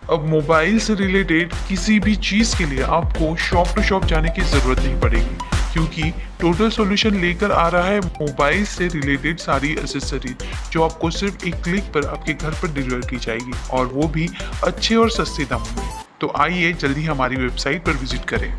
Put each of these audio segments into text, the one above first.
अब मोबाइल से रिलेटेड किसी भी चीज़ के लिए आपको शॉप टू शॉप जाने की ज़रूरत नहीं पड़ेगी, क्योंकि टोटल सॉल्यूशन लेकर आ रहा है मोबाइल से रिलेटेड सारी एसेसरीज जो आपको सिर्फ एक क्लिक पर आपके घर पर डिलीवर की जाएगी, और वो भी अच्छे और सस्ते दामों में। तो आइए जल्दी हमारी वेबसाइट पर विजिट करें।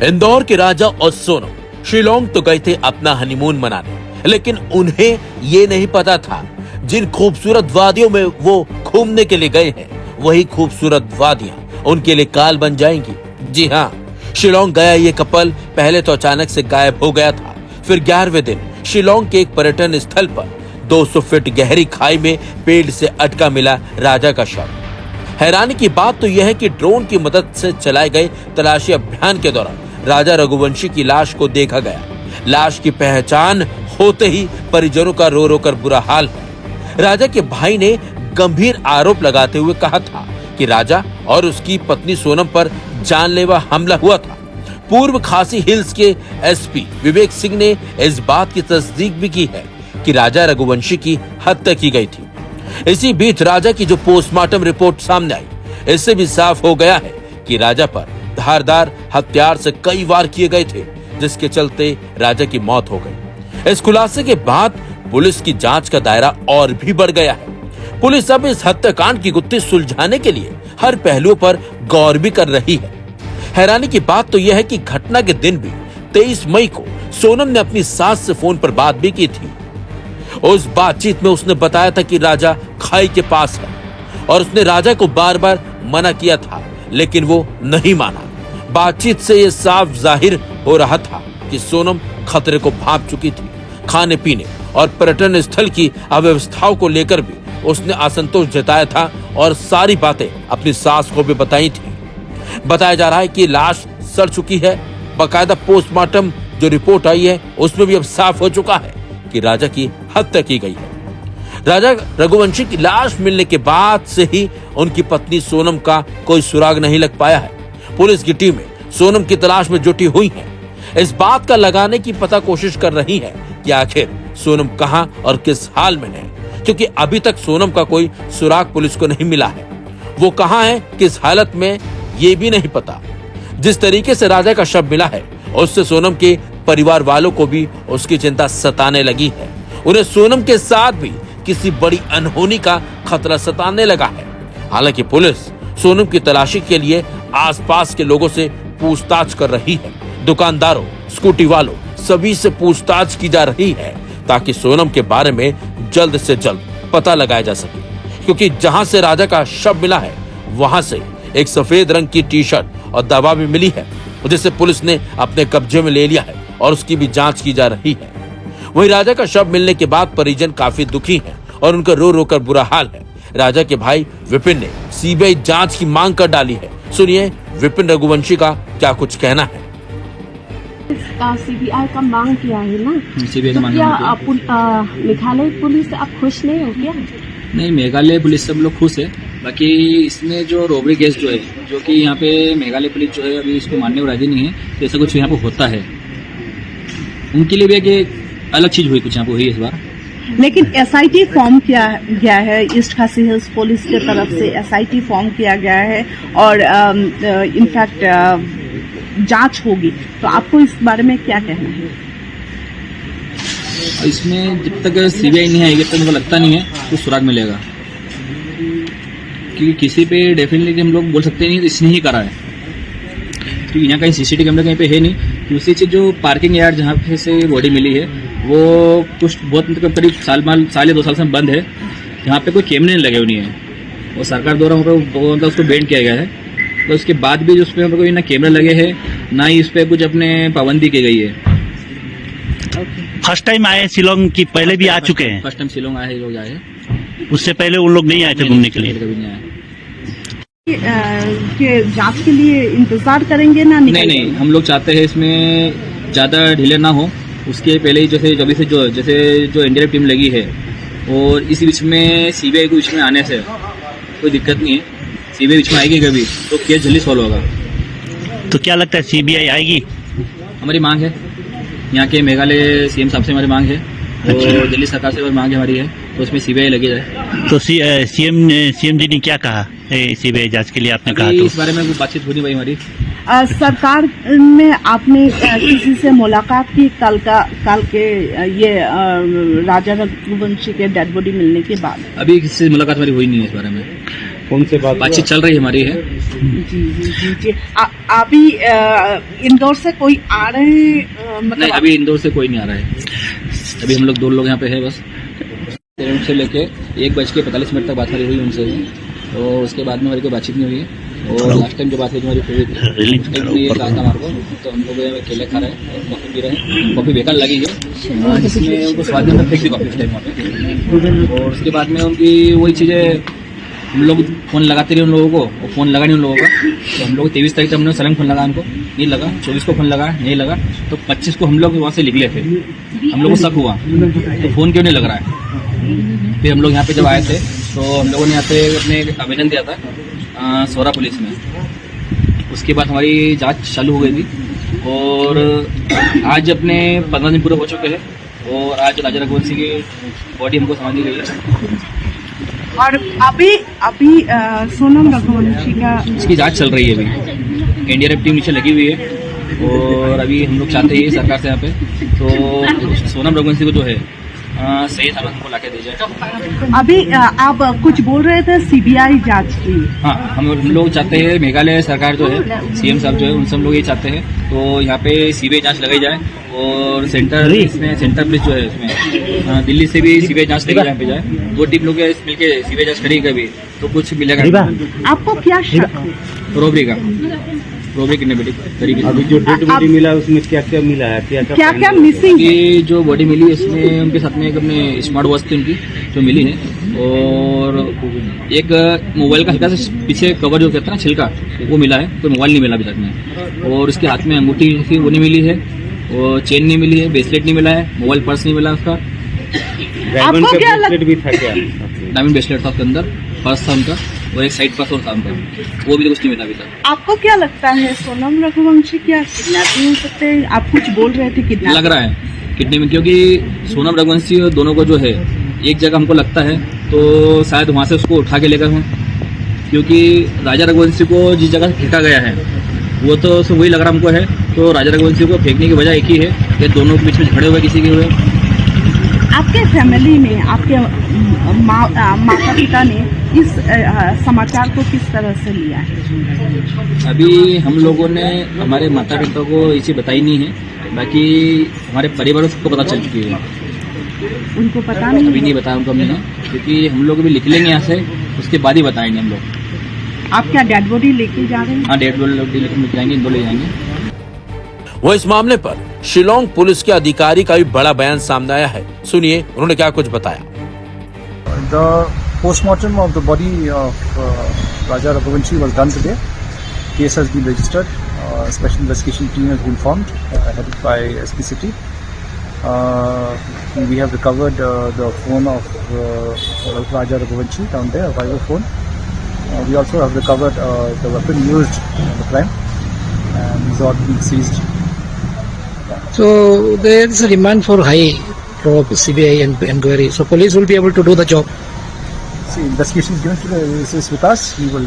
इंदौर के राजा और सोनम शिलोंग तो गए थे अपना हनीमून मनाने, लेकिन उन्हें ये नहीं पता था जिन खूबसूरत वादियों में वो घूमने के लिए गए हैं, वही खूबसूरत वादियां उनके लिए काल बन जाएंगी। जी हाँ, शिलोंग गया ये कपल पहले तो अचानक से गायब हो गया था। फिर 11वें दिन शिलोंग के एक पर्यटन स्थल पर 200 फीट गहरी खाई में पेड़ से अटका मिला राजा का शव। हैरानी की बात तो यह है कि ड्रोन की मदद से चलाए गए तलाशी अभियान के दौरान राजा रघुवंशी की लाश को देखा गया। लाश की पहचान होते ही परिजनों का रो रो कर बुरा हाल है। राजा के भाई ने गंभीर आरोप लगाते हुए कहा था कि राजा और उसकी पत्नी सोनम पर जानलेवा हमला हुआ था। पूर्व खासी हिल्स के एसपी विवेक सिंह ने इस बात की तस्दीक भी की है कि राजा रघुवंशी की हत्या की गई थी। इसी बीच राजा की जो पोस्टमार्टम रिपोर्ट सामने आई, इससे भी साफ हो गया है कि राजा पर धारदार हथियार से कई वार किए गए थे, जिसके चलते राजा की मौत हो गई। इस खुलासे के बाद पुलिस की जांच का दायरा और भी बढ़ गया है। पुलिस अब इस हत्याकांड की गुत्थी सुलझाने के लिए हर पहलुओं पर गौर भी कर रही है। हैरानी की बात तो यह है कि घटना के दिन भी 23 मई को सोनम ने अपनी सास से फोन पर बात भी की थी। उस बातचीत में उसने बताया था कि राजा खाई के पास है और उसने राजा को बार बार मना किया था, लेकिन वो नहीं माना। बातचीत से ये साफ जाहिर हो रहा था कि सोनम खतरे को भांप चुकी थी। खाने पीने और पर्यटन स्थल की अव्यवस्थाओं को लेकर भी उसने असंतोष जताया था और सारी बातें अपनी सास को भी बताई थी। बताया जा रहा है कि लाश सड़ चुकी है। बाकायदा पोस्टमार्टम जो रिपोर्ट आई है उसमें भी अब साफ हो चुका है कि राजा की हत्या की गई है। राजा रघुवंशी की लाश मिलने के बाद से ही उनकी पत्नी सोनम का कोई सुराग नहीं लग पाया है। पुलिस की टीमें सोनम की तलाश में जुटी हुई हैं। इस बात का लगाने की पता कोशिश कर रही है कि आखिर सोनम कहां और किस हाल में है, क्योंकि अभी तक सोनम का कोई सुराग पुलिस को नहीं मिला है। वो कहां है, किस हालत में, ये भी नहीं पता। जिस तरीके से राजा का शव मिला है, उससे सोनम के परिवार वालों को भी उसकी चिंता सताने लगी है। उन्हें सोनम के साथ भी किसी बड़ी अनहोनी का खतरा सताने लगा है। हालांकि पुलिस सोनम की तलाशी के लिए आसपास के लोगों से पूछताछ कर रही है। दुकानदारों, स्कूटी वालों, सभी से पूछताछ की जा रही है ताकि सोनम के बारे में जल्द से जल्द पता लगाया जा सके, क्योंकि जहां से राजा का शव मिला है वहां से एक सफेद रंग की टी शर्ट और दवा भी मिली है, जिसे पुलिस ने अपने कब्जे में ले लिया है और उसकी भी जांच की जा रही है। वहीं राजा का शव मिलने के बाद परिजन काफी दुखी हैं और उनका रो रो कर बुरा हाल है। राजा के भाई विपिन ने सीबीआई जांच की मांग कर डाली है। सुनिए विपिन रघुवंशी का क्या कुछ कहना है। सीबीआई का मांग किया है ना, सीबीआई का तो मांग क्या मेघालय पुलिस आप खुश नहीं हो क्या? नहीं, मेघालय पुलिस से हम लोग खुश है। बाकी इसमें जो रोबरी केस जो है, जो कि यहाँ पे मेघालय पुलिस जो है अभी इसको मानने को राजी नहीं है, जैसा कुछ यहाँ पे होता है उनके लिए भी एक अलग चीज हुई, कुछ यहाँ पे हुई इस बार। लेकिन एसआईटी फॉर्म किया गया है ईस्ट खासी हिल्स पुलिस की तरफ से, एसआईटी फॉर्म किया गया है और इनफैक्ट जांच होगी, तो आपको इस बारे में क्या कहना है? इसमें जब तक सीबीआई नहीं आएगी तब तक मुझे लगता नहीं है तो सुराग मिलेगा, क्योंकि किसी पे डेफिनेटली हम लोग बोल सकते नहीं इसने ही करा है, क्योंकि यहाँ कहीं सीसीटीवी कैमरा कहीं पे है नहीं। दूसरी चीज जो पार्किंग यार्ड जहाँ पे से बॉडी मिली है वो कुछ बहुत मतलब करीब साल या 2 साल से बंद है। यहाँ पे कोई कैमरे नहीं लगे हुए नहीं है, वो सरकार द्वारा मतलब उसको बैन किया गया है। तो उसके बाद भी उस पर कोई ना कैमरे लगे हैं ना ही उस पर कुछ अपने पाबंदी की गई है। फर्स्ट टाइम आए शिलोंग की, पहले भी आ चुके हैं? फर्स्ट टाइम शिलोंग आए लोग आए, उससे पहले उन लोग नहीं आए थे घूमने के लिए? कभी नहीं आए। कि जांच के लिए इंतजार करेंगे ना? नहीं, हम लोग चाहते हैं इसमें ज्यादा ढीले ना हो उसके पहले ही जैसे जो इंडिया टीम लगी है, और इसी बीच में सीबीआई को बीच में आने से कोई दिक्कत नहीं है। सीबीआई बीच में आएगी कभी तो केस जल्दी सॉल्व होगा। तो क्या लगता है सीबीआई आएगी? हमारी मांग है, यहाँ के मेघालय सीएम साहब से हमारी मांग है, और दिल्ली सरकार से मांग हमारी है, तो उसमें सीबीआई लगी जाए। तो सीएम जी ने क्या कहा सीबीआई जांच के लिए? आपने कहा तो इस बारे में कुछ बातचीत होनी भाई हमारी। सरकार में आपने किसी से मुलाकात की कल के ये राजा रघुवंशी के डेड बॉडी मिलने के बाद? अभी किसी से मुलाकात हमारी हुई नहीं है इस बारे में। कौन से बातचीत चल रही हमारी है। जी। अभी इंदौर से कोई आ रहे हैं? नहीं, अभी इंदौर से कोई नहीं आ रहा है। अभी हम लोग 2 लोग यहाँ पे है बस। से लेके 1:45 तक बात हमारी हुई उनसे, और उसके बाद में हमारी कोई बातचीत नहीं हुई है। और लास्ट टाइम जो बात हुई हमारी हुई थी, ये कहा था हमारे को, तो हम लोग केले खा रहे हैं, कॉफी पी रहे हैं। कॉफी बेकार लगी है, जिसमें उनको स्वाद में फेंक दी कॉफी उस टाइम वहाँ पे। और उसके बाद में उनकी वही चीज़ें, हम लोग फोन लगाते रहे उन लोगों को, और फोन लगा नहीं उन लोगों का। तो हम लोग 23 तारीख को हमने सलंग फोन लगा, उनको नहीं लगा। 24 को फोन लगा, नहीं लगा। तो 25 को हम लोग वहाँ से निकले थे। हम लोग को शक हुआ तो फोन क्यों नहीं लग रहा है। फिर हम लोग यहाँ पे जब आए थे तो हम लोगों ने यहाँ पे अपने आवेदन दिया था सोरा पुलिस में। उसके बाद हमारी जांच चालू हो गई थी, और आज अपने 15 दिन पूरे हो चुके हैं, और आज राजा रघुवंशी की बॉडी हमको समझ गई है। और अभी सोनम रघुवंशी का इसकी जांच चल रही है। अभी एनडीआरएफ टीम नीचे लगी हुई है, और अभी हम लोग चाहते हैं सरकार से यहाँ पे तो सोनम रघुवंशी को जो है सही सलामत हमको लाके दे जाए। अभी आप कुछ बोल रहे थे सीबीआई जांच की? हाँ, हम लोग चाहते हैं, मेघालय सरकार जो है, सीएम साहब जो है, उनसे हम लोग ये चाहते हैं तो यहाँ पे सीबीआई जांच लगाई जाए, और सेंटर पुलिस जो है इसमें दिल्ली से भी सीबीआई जांच लगाई यहाँ पे जाए। 2 टीम लोग मिलके सीबीआई जांच करेगी कभी तो कुछ मिलेगा। आपको क्या शक है? रोबरी किडनैपिंग तरीके से। अभी जो डेड बॉडी मिला है उसमें क्या क्या मिला है? क्या मिसिंग है? ये जो बॉडी मिली है इसमें उनके साथ में एक अपने स्मार्ट वॉच थी उनकी जो मिली है, और एक मोबाइल का हल्का सा पीछे कवर जो कहता है ना छिलका, वो मिला है। तो मोबाइल नहीं मिला अभी तक में, और उसके हाथ में अंगूठी थी वो नहीं मिली है, और चेन नहीं मिली है, ब्रेसलेट नहीं मिला है, मोबाइल पर्स नहीं मिला उसका। आपको क्या भी था क्या? डायमंड ब्रेसलेट था उसके अंदर, पर्स था उनका, और एक साइड पर्स और था उनका, वो भी तो कुछ नहीं मिला अभी तक। आपको क्या लगता है सोनम रघुवंशी क्या किडनैपिंग हो सकते हैं? आप कुछ बोल रहे थे किडनैपिंग लग रहा है किडनैपिंग, क्योंकि सोनम रघुवंशी दोनों को जो है एक जगह हमको लगता है, तो शायद वहाँ से उसको उठा के लेकर हों, क्योंकि राजा रघुवंशी को जिस जगह फेंका गया है वो तो वही लग रहा हमको है। तो राजा रघुवंशी को फेंकने की वजह एक ही है कि दोनों के बीच में झगड़े हुए किसी के हुए। आपके फैमिली में आपके माता पिता ने इस समाचार को किस तरह से लिया है? अभी हम लोगों ने हमारे माता पिता को ये चीज़ बताई नहीं है, बाकी हमारे परिवार को पता चल चुकी है। उनको पता नहीं? अभी नहीं बताया उनको हमने, क्योंकि हम लोग अभी निकलेंगे यहाँ से, उसके बाद ही बताएंगे हम लोग। आप क्या डेड बॉडी लेके जा रहे हैं? हाँ, डेड बॉडी लेकर जाएंगे, इंदौर ले जाएंगे। वो इस मामले पर शिलोंग पुलिस के अधिकारी का भी बड़ा बयान सामने आया है। सुनिए उन्होंने क्या कुछ बताया। The postmortem of the body of Raja Raghuvanshi was done today. Case has been registered. Special investigation team has been formed, headed by SP City. We have recovered the phone of Raja Raghuvanshi down there, a Vivo phone. We also have recovered the weapon used in the crime, and these are being seized. So there is a demand for high probe CBI and inquiry. So police will be able to do the job. See, investigation is given is with us. We will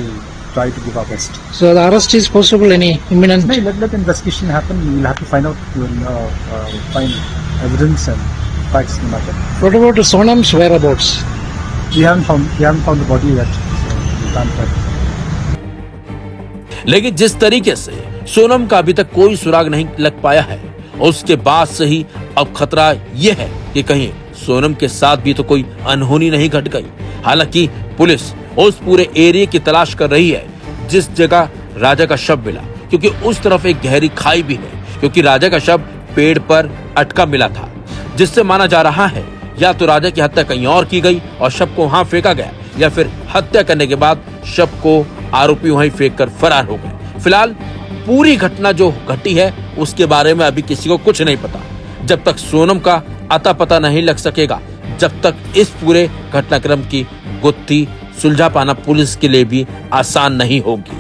try to give our best. So the arrest is possible, any imminent? No, let the investigation happen. We will have to find out. We will find evidence and facts in the matter. What about Sonam's whereabouts? We haven't found the body yet. So we can't find. लेकिन जिस तरीके से सोनम का अभी तक कोई सुराग नहीं लग पाया है, उसके बाद से ही अब खतरा यह है कि कहीं सोनम के साथ भी तो कोई अनहोनी नहीं घट गई। हालांकि पुलिस उस पूरे एरिया की तलाश कर रही है जिस जगह राजा का शव मिला, क्योंकि उस तरफ एक गहरी खाई भी है, क्योंकि राजा का शव पेड़ पर अटका मिला था, जिससे माना जा रहा है या तो राजा की हत्या कहीं और की गई और शव को वहां फेंका गया, या फिर हत्या करने के बाद शव को आरोपी वहीं फेंक कर फरार हो गए। फिलहाल पूरी घटना जो घटी है उसके बारे में अभी किसी को कुछ नहीं पता। जब तक सोनम का अता पता नहीं लग सकेगा, जब तक इस पूरे घटनाक्रम की गुत्थी सुलझा पाना पुलिस के लिए भी आसान नहीं होगी।